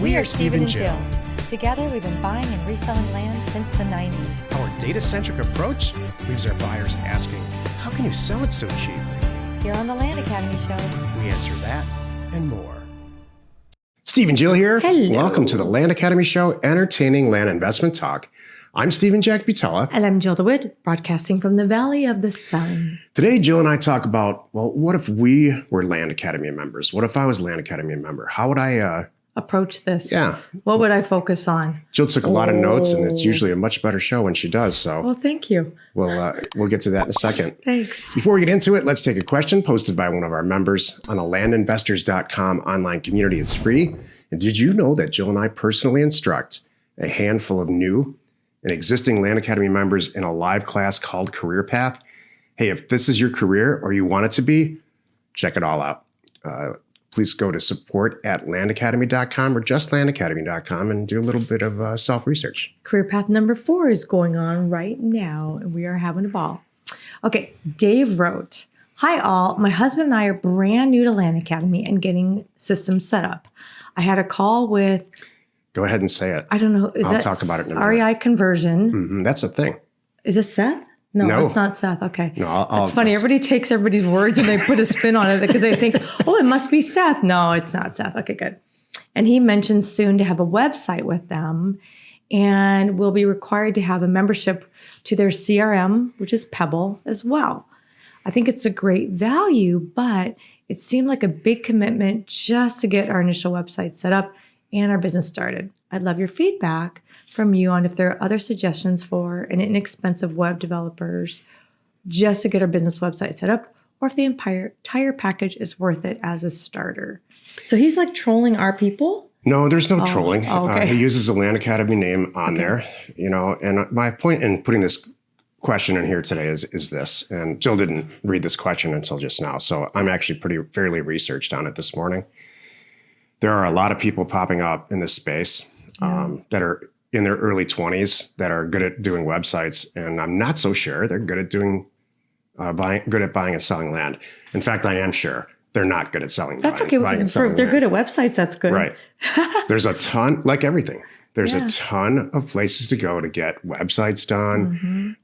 We are Steve and Jill. Together, we've been buying and reselling land since the 90s. Our data-centric approach leaves our buyers asking, how can you sell it so cheap? Here on the Land Academy Show, We answer that and more. Steve and Jill here. Hello. Welcome to the Land Academy Show, entertaining land investment talk. I'm Stephen Jack Butella. And I'm Jill DeWitt, broadcasting from the Valley of the Sun. Today, Jill and I talk about, well, what if we were Land Academy members? What if I was Land Academy member? How would I approach this? Yeah. What would I focus on? Jill took a lot of notes, and it's usually a much better show when she does. So Well, thank you. we'll get to that in a second. Thanks. Before we get into it, let's take a question posted by one of our members on the landinvestors.com online community. It's free. And did you know that Jill and I personally instruct a handful of new and existing Land Academy members in a live class called Career Path? Hey, if this is your career or you want it to be, check it all out. Please go to support@landacademy.com or just landacademy.com and do a little bit of self-research. Career path number 4 is going on right now, and we are having a ball. Okay, Dave wrote, "Hi all, my husband and I are brand new to Land Academy and getting systems set up. I had a call with..." Go ahead and say it. I don't know. Is I'll that talk about it in a REI conversion? Mm-hmm, that's a thing. Is it Seth? No, it's not Seth. Okay. No, it's funny. Everybody takes everybody's words and they put a spin on it because they think, oh, it must be Seth. No, it's not Seth. Okay, good. And he mentions soon to have a website with them and will be required to have a membership to their CRM, which is Pebble as well. I think it's a great value, but it seemed like a big commitment just to get our initial website set up and our business started. I'd love your feedback from you on if there are other suggestions for an inexpensive web developers just to get our business website set up, or if the entire package is worth it as a starter. So he's like trolling our people? No, there's no trolling. Okay. He uses the Land Academy name on there, and my point in putting this question in here today is this, and Jill didn't read this question until just now, so I'm actually fairly researched on it this morning. There are a lot of people popping up in this space that are in their early 20s that are good at doing websites, and I'm not so sure they're good at doing buying and selling land. In fact, I am sure they're not good at selling. That's okay. If they're good at websites, that's good. Right. There's a ton, like everything. There's a ton of places to go to get websites done,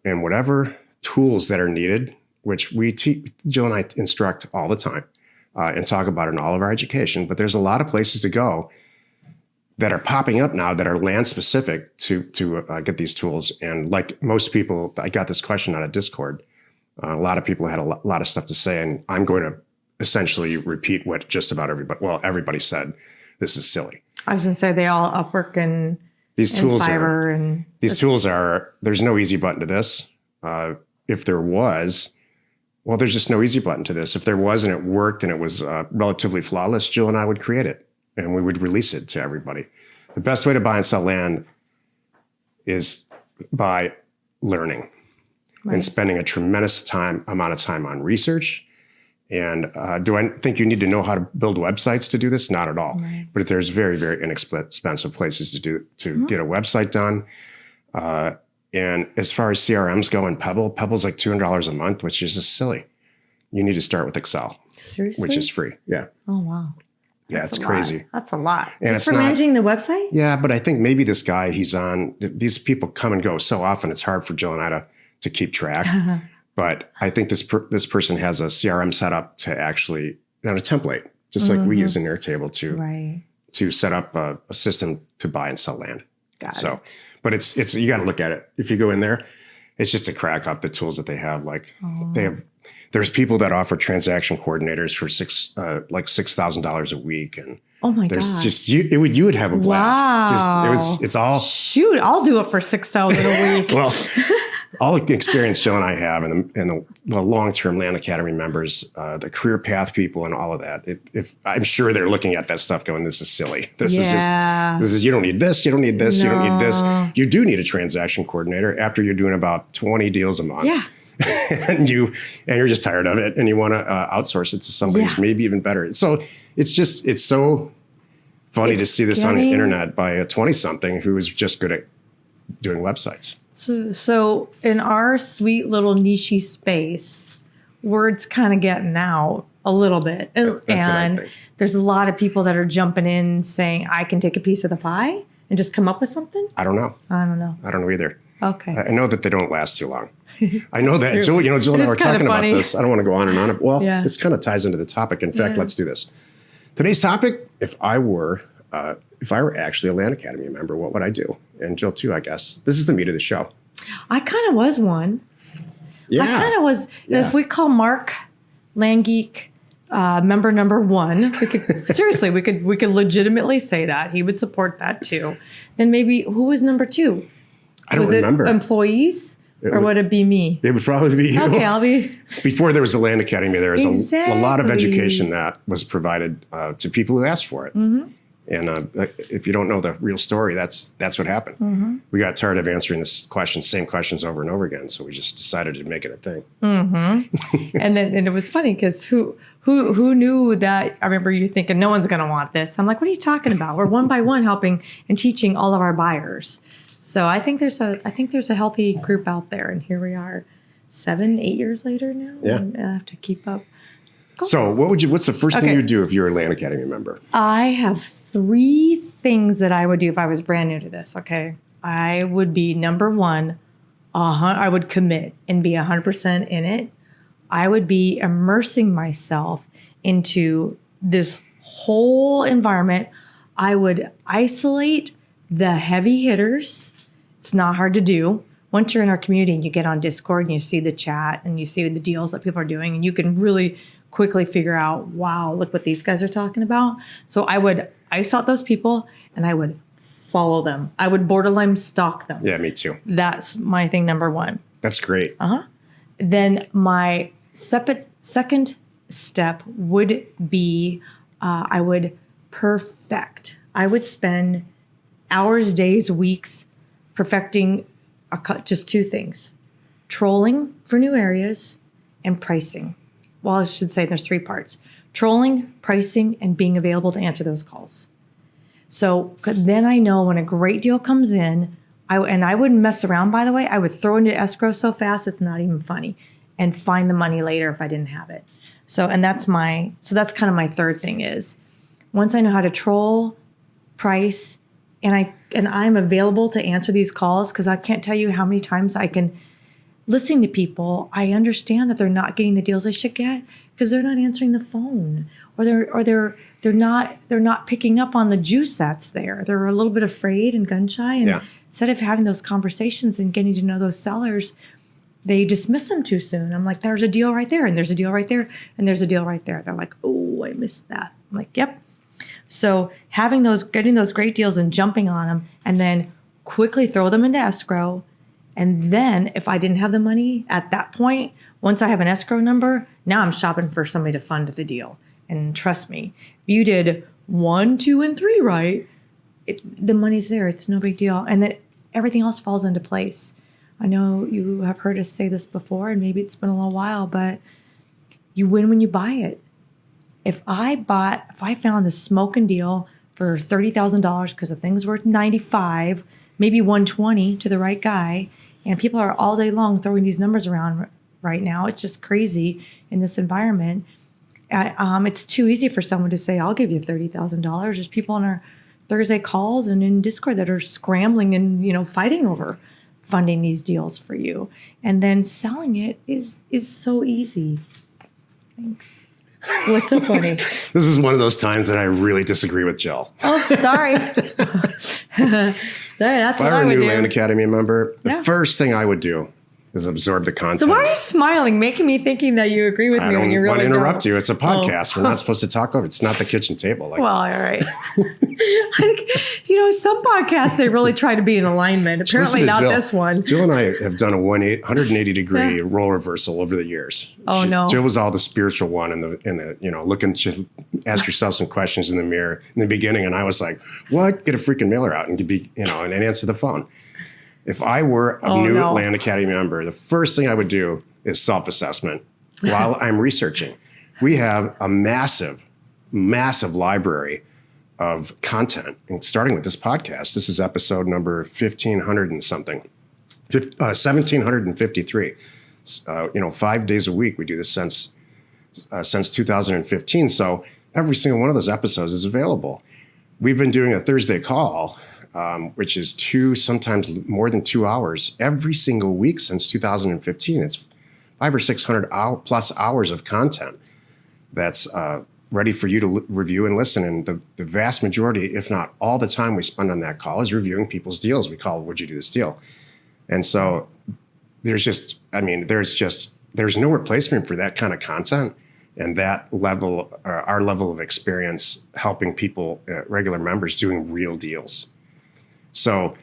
and whatever tools that are needed, which Jill and I instruct all the time and talk about in all of our education. But there's a lot of places to go that are popping up now that are land specific to get these tools. And like most people, I got this question out of Discord. A lot of people had a lot of stuff to say, and I'm going to essentially repeat what just about everybody said. This is silly. I was going to say they all Upwork and these tools Fiverr are, these tools are, there's no easy button to this. If there was, well, there's just no easy button to this. If there was and it worked and it was relatively flawless, Jill and I would create it and we would release it to everybody. The best way to buy and sell land is by learning and spending a tremendous amount of time on research. And do I think you need to know how to build websites to do this? Not at all. Right. But there's very, very inexpensive places to get a website done. And as far as CRMs go, and Pebble's like $200 a month, which is just silly. You need to start with Excel. Seriously? Which is free. Yeah. Oh, wow. Yeah, it's crazy. That's a lot. And just for managing the website? Yeah, but I think maybe this guy he's on, these people come and go so often, it's hard for Jill and I to keep track. But I think this person has a CRM set up to actually, on a template, just like we use in Airtable to set up a system to buy and sell land. Got it. But it's you got to look at it. If you go in there, it's just to crack up the tools that they have. Like there's people that offer transaction coordinators for $6,000 a week, and oh my there's gosh, just you would have a blast. Wow. It's all shoot. I'll do it for $6,000 a week. Well. All the experience Jill and I have, and the long-term Land Academy members, the career path people, and all of that. If I'm sure they're looking at that stuff, going, "This is silly. This is you don't need this. You don't need this. You don't need this. You do need a transaction coordinator after you're doing about 20 deals a month. Yeah, and you're just tired of it, and you want to outsource it to somebody who's maybe even better. So it's so funny to see this on the internet by a 20-something who is just good at doing websites. So in our sweet little niche space, word's kind of getting out a little bit. That's what I And think. there's a lot of people that are jumping in saying, I can take a piece of the pie and just come up with something. I don't know. I don't know. I don't know either. Okay. I know that they don't last too long. I know that. true. Jill and It I were is kinda talking about funny. this. I don't want to go on and on. Well, Yeah. this kind of ties into the topic. In fact, Yeah. let's do this. Today's topic, if I were actually a Land Academy member, what would I do? And Jill too, I guess. This is the meat of the show. I kind of was one. Yeah. I kind of was. Yeah. If we call Mark Landgeek member number 1, we could seriously, we could legitimately say that he would support that too. Then maybe who was number 2? I don't Was remember. it employees or would it be me? It would probably be you. Okay, I'll be. Before there was a Land Academy, there was a lot of Exactly. education that was provided to people who asked for it. Mm-hmm. And if you don't know the real story, that's what happened. Mm-hmm. We got tired of answering same questions over and over again, so we just decided to make it a thing. And it was funny because who knew that? I remember you thinking no one's going to want this. I'm like, what are you talking about? We're one by one helping and teaching all of our buyers. So I think there's a healthy group out there, and here we are, 7-8 years later now. Yeah. And I have to keep up. So what's the first thing Okay. you'd do if you were a Land Academy member? I have 3 things that I would do if I was brand new to this. Okay, I would be number 1. I would commit and be 100% in it. I would be immersing myself into this whole environment. I would isolate the heavy hitters. It's not hard to do. Once you're in our community and you get on Discord and you see the chat and you see the deals that people are doing, and you can really quickly figure out, wow, look what these guys are talking about. So I would ice out those people and I would follow them. I would borderline stalk them. Yeah, me too. That's my thing, number 1. That's great. Then my second step would be I would perfect. I would spend hours, days, weeks perfecting just 2 things: trolling for new areas and pricing. Well, I should say there's 3 parts: trolling, pricing, and being available to answer those calls. So then I know when a great deal comes in, I wouldn't mess around, by the way. I would throw into escrow so fast it's not even funny, and find the money later if I didn't have it. So that's kind of my third thing is, once I know how to troll, price, and I'm available to answer these calls, because I can't tell you how many times I can listen to people. I understand that they're not getting the deals they should get because they're not answering the phone, or they're not picking up on the juice that's there. They're a little bit afraid and gun shy, and Yeah. instead of having those conversations and getting to know those sellers, they dismiss them too soon. I'm like, there's a deal right there, and there's a deal right there, and there's a deal right there. They're like, oh, I missed that. I'm like, yep. So getting those great deals and jumping on them, and then quickly throw them into escrow. And then if I didn't have the money at that point, once I have an escrow number, now I'm shopping for somebody to fund the deal. And trust me, if you did 1, 2, and 3 right, the money's there. It's no big deal. And then everything else falls into place. I know you have heard us say this before, and maybe it's been a little while, but you win when you buy it. If I found the smoking deal for $30,000 because the thing's worth $95,000, maybe $120,000 to the right guy, and people are all day long throwing these numbers around right now, it's just crazy in this environment. It's too easy for someone to say, I'll give you $30,000. There's people on our Thursday calls and in Discord that are scrambling and, fighting over funding these deals for you. And then selling it is so easy. Thanks. What's so funny? This is one of those times that I really disagree with Jill. Oh, sorry. Sorry, that's If what I I were a would new do. Land Academy member, the Yeah. first thing I would do is absorb the content. So why are you smiling, making me thinking that you agree with I me when don't you really want to interrupt don't? you. It's a podcast. We're not supposed to talk over. It's not the kitchen table. Well, all right. Some podcasts, they really try to be in alignment. Just listen Apparently to not Jill. this one. Jill and I have done a 180 degree Yeah. role reversal over the years. Oh, no. Jill was all the spiritual one in the looking to ask yourself some questions in the mirror in the beginning, and I was like, "What? Get a freaking mailer out and and answer the phone." If I were a new no. Land Academy member, the first thing I would do is self-assessment while I'm researching. We have a massive, massive library of content, and starting with this podcast. This is episode number 1500 and something, 1753. 5 days a week we do this since since 2015. So every single one of those episodes is available. We've been doing a Thursday call, which is sometimes more than 2 hours every single week since 2015. It's 500 or 600 plus hours of content that's ready for you to review and listen. And the vast majority, if not all the time we spend on that call is reviewing people's deals. We call it, "Would you do this deal?" And so there's no replacement for that kind of content and that level, our level of experience helping people, regular members, doing real deals. So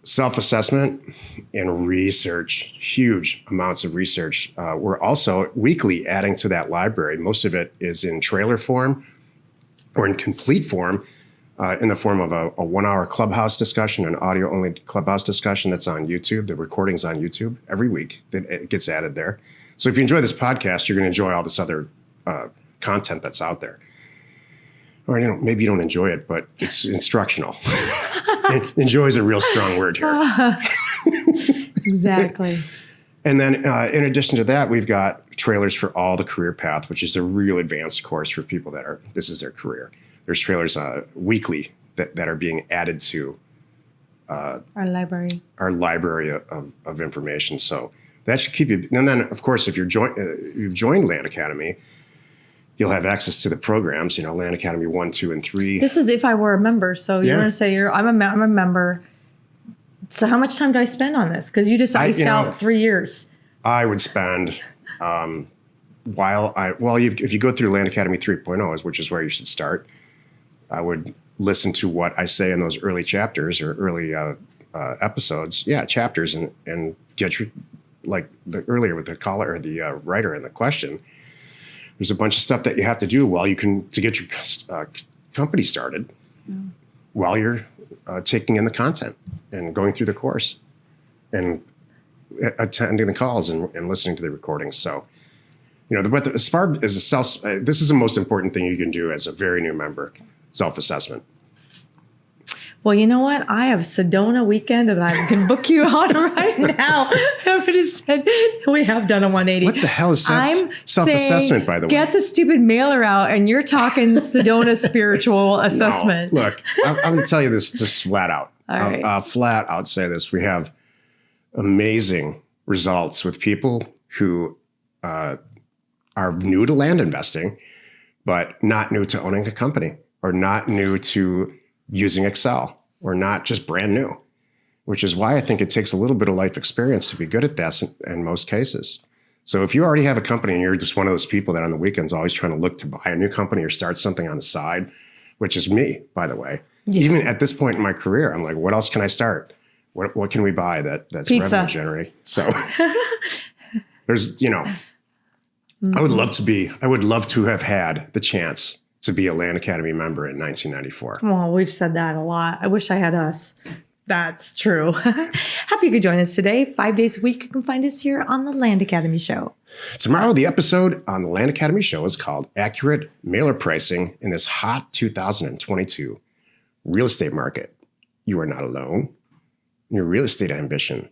self-assessment and research, huge amounts of research. We're also weekly adding to that library. Most of it is in trailer form or in complete form, in the form of a 1 hour Clubhouse discussion, an audio only Clubhouse discussion that's on YouTube. The recording's on YouTube every week. It gets added there. So if you enjoy this podcast, you're going to enjoy all this other content that's out there. Or maybe you don't enjoy it, but it's instructional. Enjoy is a real strong word here. Exactly. And then in addition to that, we've got trailers for all the career path, which is a real advanced course for people this is their career. There's trailers weekly that are being added to Our library of information. So that should keep you. And then, of course, if you've joined Land Academy, you'll have access to the programs, Land Academy 1, 2, and 3. This is if I were a member. So you want to say I'm a member. So how much time do I spend on this? Because you just iced out 3 years. I would spend if you go through Land Academy 3.0, which is where you should start, I would listen to what I say in those early chapters or early episodes. Yeah, chapters and get your, like the earlier with the caller or the writer and the question. There's a bunch of stuff that you have to do to get your company started while you're taking in the content and going through the course and attending the calls and listening to the recordings. So, but as far as this is the most important thing you can do as a very new member, self-assessment. Well, you know what? I have Sedona weekend that I can book you on right now. Everybody said we have done a 180. What the hell is self-assessment, by the way? Get the stupid mailer out and you're talking Sedona spiritual assessment. No, look, I'm going to tell you this just flat out. All right. I'll flat out say this. We have amazing results with people who are new to land investing, but not new to owning a company or not new to using Excel or not just brand new, which is why I think it takes a little bit of life experience to be good at this in most cases. So if you already have a company and you're just one of those people that on the weekends always trying to look to buy a new company or start something on the side, which is me, by the way, even at this point in my career, I'm like, what else can I start? What can we buy that's pizza. revenue generating? So there's, I would love to have had the chance to be a Land Academy member in 1994. Well, we've said that a lot. I wish I had us. That's true. Happy you could join us today. 5 days a week, you can find us here on the Land Academy Show. Tomorrow, the episode on the Land Academy Show is called Accurate Mailer Pricing in this hot 2022 real estate market. You are not alone in your real estate ambition.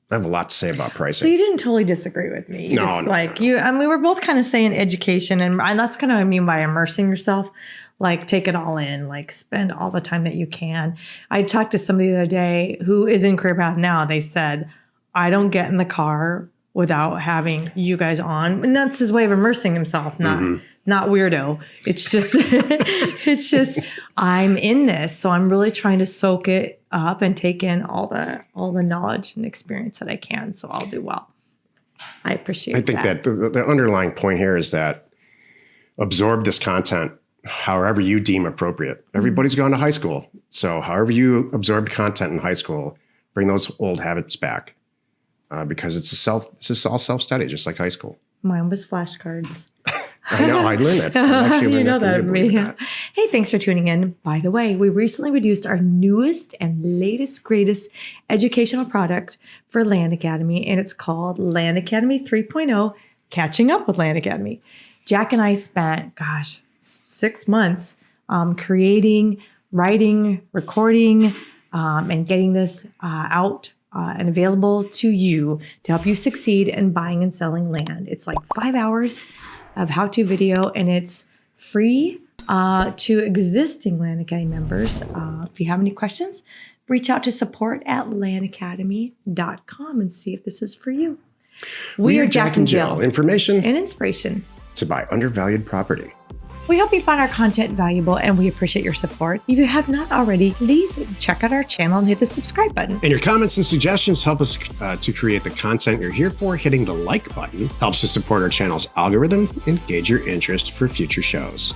I have a lot to say about pricing. So you didn't totally disagree with me. No. We were both kind of saying education, and that's kind of what I mean by immersing yourself. Like, take it all in, like spend all the time that you can. I talked to somebody the other day who is in Career Path now. They said, I don't get in the car without having you guys on. And that's his way of immersing himself, not weirdo. It's just, I'm in this. So I'm really trying to soak it up and take in all the knowledge and experience that I can. So I'll do well. I appreciate that. I think that the underlying point here is that absorb this content however you deem appropriate. Everybody's gone to high school. So however you absorbed content in high school, bring those old habits back. Because this is all self-study, just like high school. Mine was flashcards. I know, I learned that. I actually learned that from you. Hey, thanks for tuning in. By the way, we recently reduced our newest and latest, greatest educational product for Land Academy, and it's called Land Academy 3.0, Catching Up with Land Academy. Jack and I spent, 6 months creating, writing, recording, and getting this out and available to you to help you succeed in buying and selling land. It's like 5 hours of how-to video, and it's free to existing Land Academy members. If you have any questions, reach out to support@landacademy.com and see if this is for you. We are Jack and Jill. Information And inspiration to buy undervalued property. We hope you found our content valuable, and we appreciate your support. If you have not already, please check out our channel and hit the subscribe button. And your comments and suggestions help us to create the content you're here for. Hitting the like button helps to support our channel's algorithm and gauge your interest for future shows.